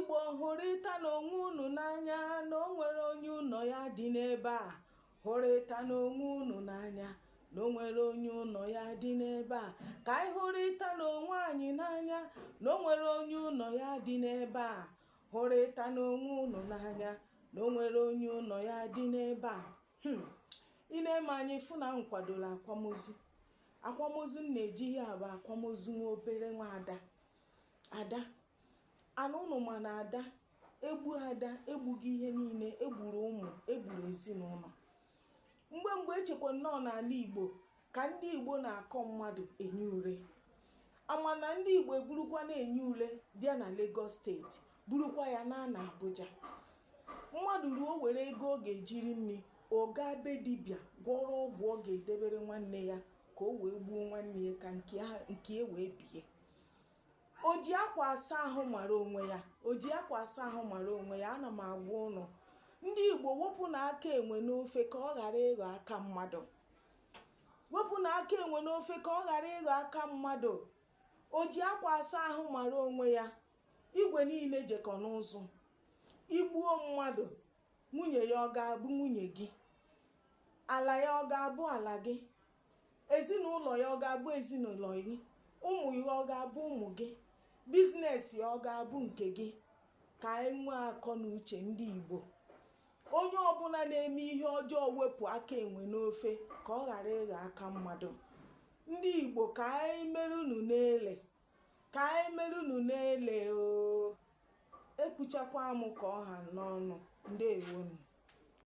Igbo hụrịta n'onwe unu n'anya na o nwere onye ụlọ ya dị n'ebe a. Hụrịta n'onwe unu n'anya na o nwere onye ụlọ ya dị n'ebe a. Ka anyị hụrịta n'onwe anyị n'anya na o nwere onye ụlọ ya dị n'ebe a. Hụrịta n'onwe unu n'anya na o nwere onye ụlọ ya dị n'ebe a. Ị na-eme anyị fụ na m kwadoro akwamozu. Akwamozu m na-eji ihe a bụ akwamozu nwa obere nwa Ada. Ana unu ma na Ada egbughị ihe niile, egburu ụmụ, egburu ezinụlọ. Mgbe echekwa nnọọ n'ala Igbo ka ndị Igbo na-akọ mmadụ enye ure. Ama na ndị Igbo eburukwa na-enye ule bịa na Lagos steeti, burukwa ya na Abuja. Mmadụ ruo were ego ọ ga-ejiri nri, ọ gaa be dibịa gwọrọ ọgwụ ọ ga-edebere nwanne ya ka o wee gbuo nwanne ya ka nke e wee bie. O ji akwa asa ahụ mara onwe ya. Ana m agwa ụnụ, ndị Igbo wepụ na aka enwe n'ofe ka ọ ghara ịghọ aka mmadụ. Wepụ na aka enwe n'ofe ka ọ ghara ịghọ aka mmadụ. O ji akwa asa ahụ mara onwe ya. Igwe niile jekọ n'ụzụ. Igbuo mmadụ, nwunye ya ọ ga-abụ nwunye gị? Ala ya ọ ga-abụ ala gị? Ezinụlọ ya ọ ga-abụ ezinụlọ gị? Ụmụ ya ọ ga-abụ ụmụ gị? Biznes ya ọ ga-abụ nke gị? Ka anyị nwee akọ na uche ndị Igbo. Onye ọbụla na-eme ihe ọjọọ wepụ aka enwe n'ofe ka ọ ghara ịghọ aka mmadụ. Ndị Igbo ka anyị merụnụ n'ele. Ekwuchakwa m ka ọha n'ọnụ. Ndewonu.